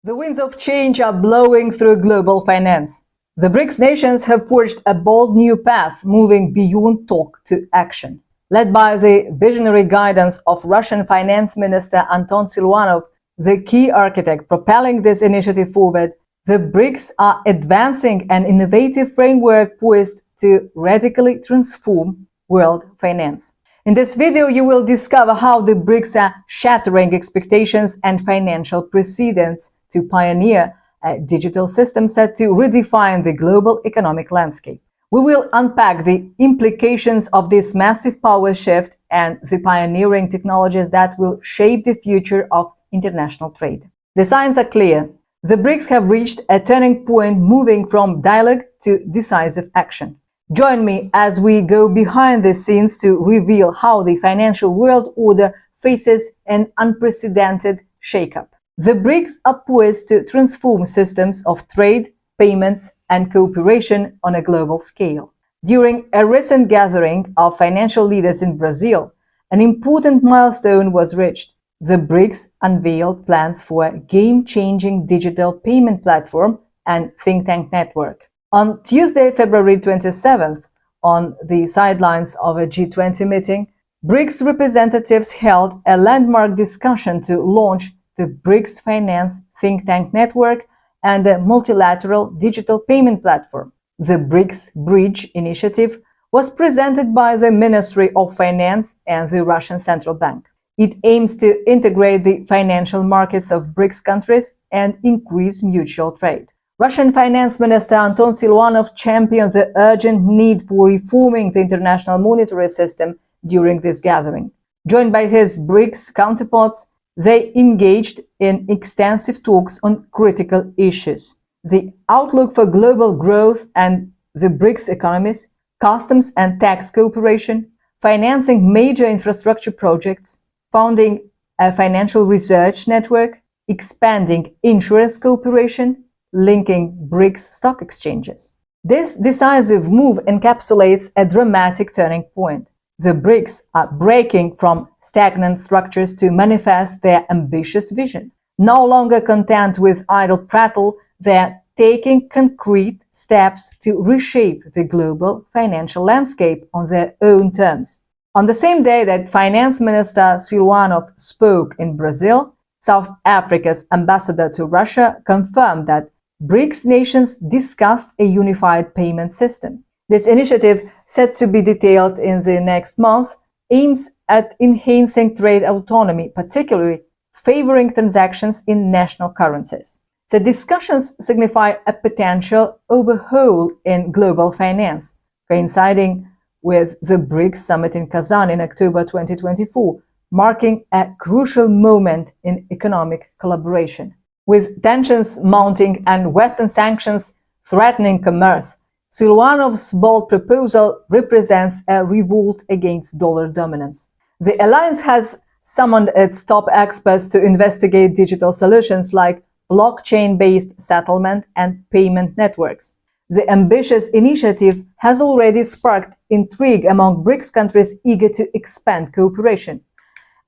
The winds of change are blowing through global finance. The BRICS nations have forged a bold new path, moving beyond talk to action. Led by the visionary guidance of Russian Finance Minister Anton Siluanov, the key architect propelling this initiative forward, the BRICS are advancing an innovative framework poised to radically transform world finance. In this video, you will discover how the BRICS are shattering expectations and financial precedents to pioneer a digital system set to redefine the global economic landscape. We will unpack the implications of this massive power shift and the pioneering technologies that will shape the future of international trade. The signs are clear. The BRICS have reached a turning point, moving from dialogue to decisive action. Join me as we go behind the scenes to reveal how the financial world order faces an unprecedented shakeup. The BRICS are poised to transform systems of trade, payments, and cooperation on a global scale. During a recent gathering of financial leaders in Brazil, an important milestone was reached. The BRICS unveiled plans for a game-changing digital payment platform and think tank network. On Tuesday, February 27th, on the sidelines of a G20 meeting, BRICS representatives held a landmark discussion to launch the BRICS Finance Think Tank Network and a multilateral digital payment platform. The BRICS Bridge initiative was presented by the Ministry of Finance and the Russian Central Bank. It aims to integrate the financial markets of BRICS countries and increase mutual trade. Russian Finance Minister Anton Siluanov championed the urgent need for reforming the international monetary system during this gathering. Joined by his BRICS counterparts, they engaged in extensive talks on critical issues: the outlook for global growth and the BRICS economies, customs and tax cooperation, financing major infrastructure projects, founding a financial research network, expanding insurance cooperation, linking BRICS stock exchanges. This decisive move encapsulates a dramatic turning point. The BRICS are breaking from stagnant structures to manifest their ambitious vision. No longer content with idle prattle, they are taking concrete steps to reshape the global financial landscape on their own terms. On the same day that Finance Minister Siluanov spoke in Brazil, South Africa's ambassador to Russia confirmed that BRICS nations discussed a unified payment system. This initiative, set to be detailed in the next month, aims at enhancing trade autonomy, particularly favoring transactions in national currencies. The discussions signify a potential overhaul in global finance, coinciding with the BRICS summit in Kazan in October 2024, marking a crucial moment in economic collaboration. With tensions mounting and Western sanctions threatening commerce, Siluanov's bold proposal represents a revolt against dollar dominance. The alliance has summoned its top experts to investigate digital solutions like blockchain-based settlement and payment networks. The ambitious initiative has already sparked intrigue among BRICS countries eager to expand cooperation.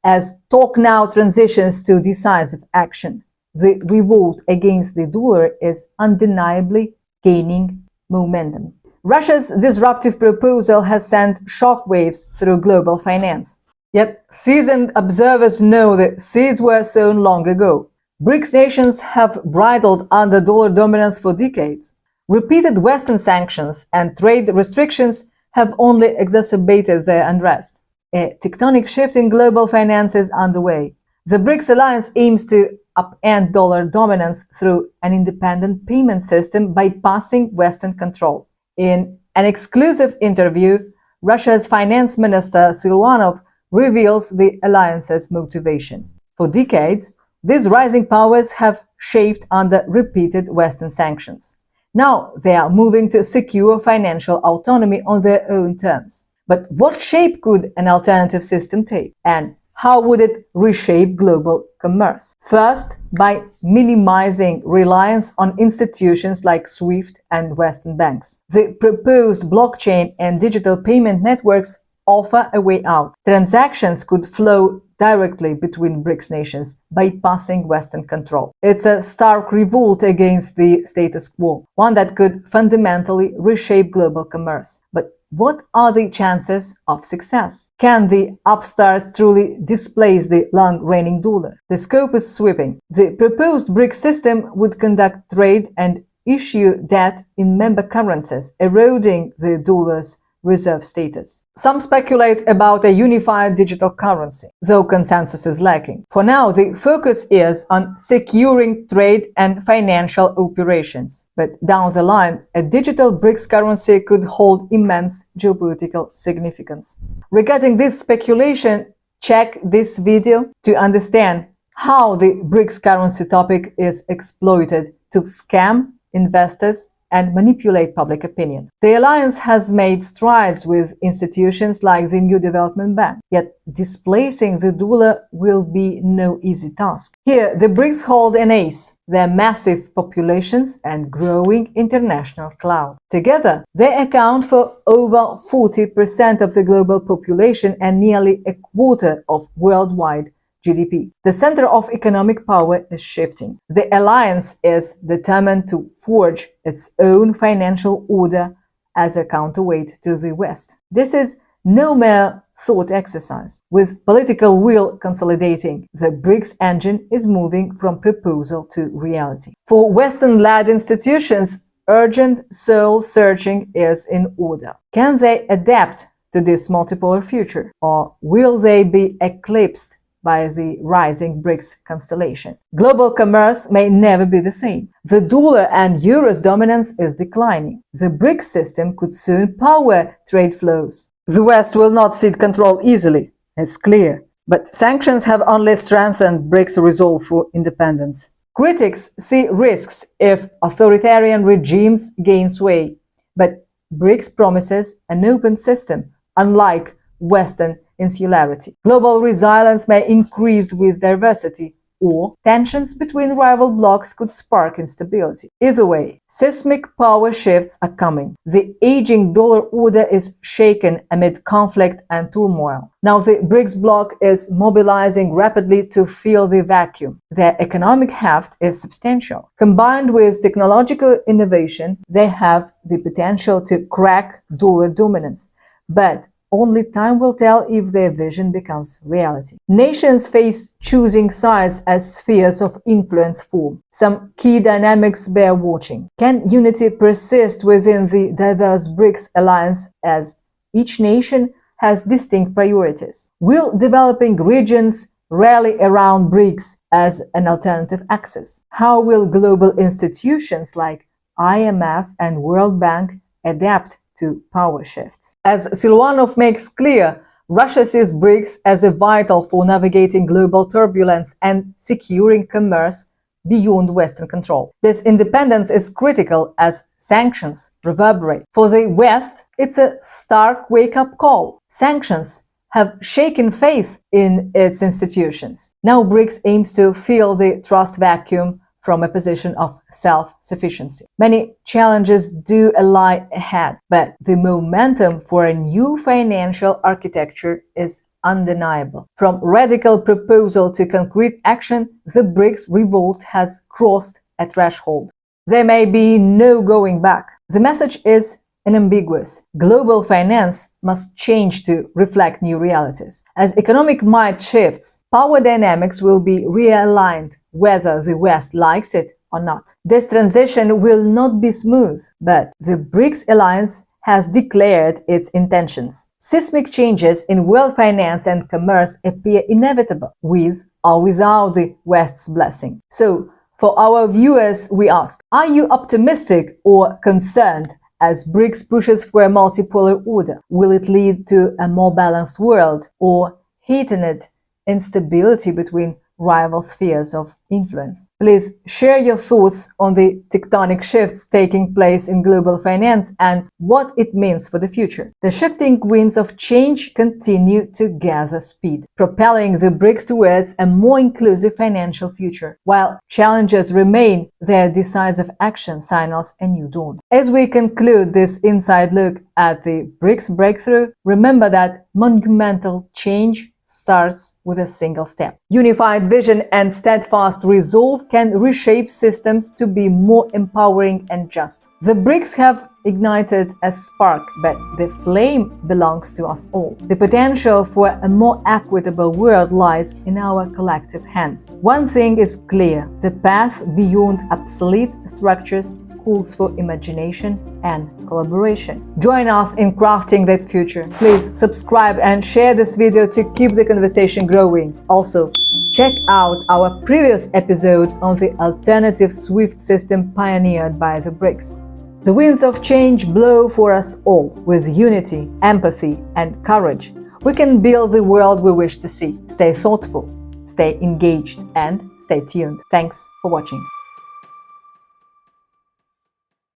As talk now transitions to decisive action, the revolt against the dollar is undeniably gaining momentum. Russia's disruptive proposal has sent shockwaves through global finance. Yet seasoned observers know the seeds were sown long ago. BRICS nations have bridled under dollar dominance for decades. Repeated Western sanctions and trade restrictions have only exacerbated their unrest. A tectonic shift in global finance is underway. The BRICS alliance aims to upend dollar dominance through an independent payment system bypassing Western control. In an exclusive interview, Russia's Finance Minister Siluanov reveals the alliance's motivation. For decades, these rising powers have chafed under repeated Western sanctions. Now they are moving to secure financial autonomy on their own terms. But what shape could an alternative system take? And how would it reshape global commerce? First, by minimizing reliance on institutions like SWIFT and Western banks. The proposed blockchain and digital payment networks offer a way out. Transactions could flow directly between BRICS nations, bypassing Western control. It's a stark revolt against the status quo, one that could fundamentally reshape global commerce. But what are the chances of success? Can the upstarts truly displace the long-reigning dollar? The scope is sweeping. The proposed BRICS system would conduct trade and issue debt in member currencies, eroding the dollar's reserve status. Some speculate about a unified digital currency, though consensus is lacking. For now, the focus is on securing trade and financial operations. But down the line, a digital BRICS currency could hold immense geopolitical significance. Regarding this speculation, check this video to understand how the BRICS currency topic is exploited to scam investors and manipulate public opinion. The alliance has made strides with institutions like the New Development Bank, yet displacing the dollar will be no easy task. Here, the BRICS hold an ace: their massive populations and growing international clout. Together, they account for over 40% of the global population and nearly a quarter of worldwide GDP. The center of economic power is shifting. The alliance is determined to forge its own financial order as a counterweight to the West. This is no mere thought exercise. With political will consolidating, the BRICS engine is moving from proposal to reality. For Western-led institutions, urgent soul-searching is in order. Can they adapt to this multipolar future, or will they be eclipsed by the rising BRICS constellation? Global commerce may never be the same. The dollar and euro's dominance is declining. The BRICS system could soon power trade flows. The West will not cede control easily, it's clear. But sanctions have only strengthened BRICS' resolve for independence. Critics see risks if authoritarian regimes gain sway, but BRICS promises an open system, unlike Western insularity. Global resilience may increase with diversity, or tensions between rival blocs could spark instability. Either way, seismic power shifts are coming. The aging dollar order is shaken amid conflict and turmoil. Now the BRICS bloc is mobilizing rapidly to fill the vacuum. Their economic heft is substantial. Combined with technological innovation, they have the potential to crack dollar dominance. But only time will tell if their vision becomes reality. Nations face choosing sides as spheres of influence form. Some key dynamics bear watching. Can unity persist within the diverse BRICS alliance as each nation has distinct priorities? Will developing regions rally around BRICS as an alternative axis? How will global institutions like IMF and World Bank adapt to power shifts? As Siluanov makes clear, Russia sees BRICS as vital for navigating global turbulence and securing commerce beyond Western control. This independence is critical as sanctions reverberate. For the West, it's a stark wake-up call. Sanctions have shaken faith in its institutions. Now BRICS aims to fill the trust vacuum from a position of self-sufficiency. Many challenges do lie ahead, but the momentum for a new financial architecture is undeniable. From radical proposal to concrete action, the BRICS revolt has crossed a threshold. There may be no going back. The message is unambiguous. Global finance must change to reflect new realities. As economic might shifts, power dynamics will be realigned, whether the West likes it or not. This transition will not be smooth, but the BRICS alliance has declared its intentions. Seismic changes in world finance and commerce appear inevitable, with or without the West's blessing. So, for our viewers, we ask, are you optimistic or concerned as BRICS pushes for a multipolar order? Will it lead to a more balanced world or heightened instability between rival spheres of influence. Please share your thoughts on the tectonic shifts taking place in global finance and what it means for the future. The shifting winds of change continue to gather speed, propelling the BRICS towards a more inclusive financial future. While challenges remain, their decisive action signals a new dawn. As we conclude this inside look at the BRICS breakthrough, remember that monumental change starts with a single step. Unified vision and steadfast resolve can reshape systems to be more empowering and just. The BRICS have ignited a spark, but the flame belongs to us all. The potential for a more equitable world lies in our collective hands. One thing is clear: the path beyond obsolete structures calls for imagination and collaboration. Join us in crafting that future. Please subscribe and share this video to keep the conversation growing. Also, check out our previous episode on the alternative SWIFT system pioneered by the BRICS. The winds of change blow for us all. With unity, empathy, and courage, we can build the world we wish to see. Stay thoughtful, stay engaged, and stay tuned. Thanks for watching.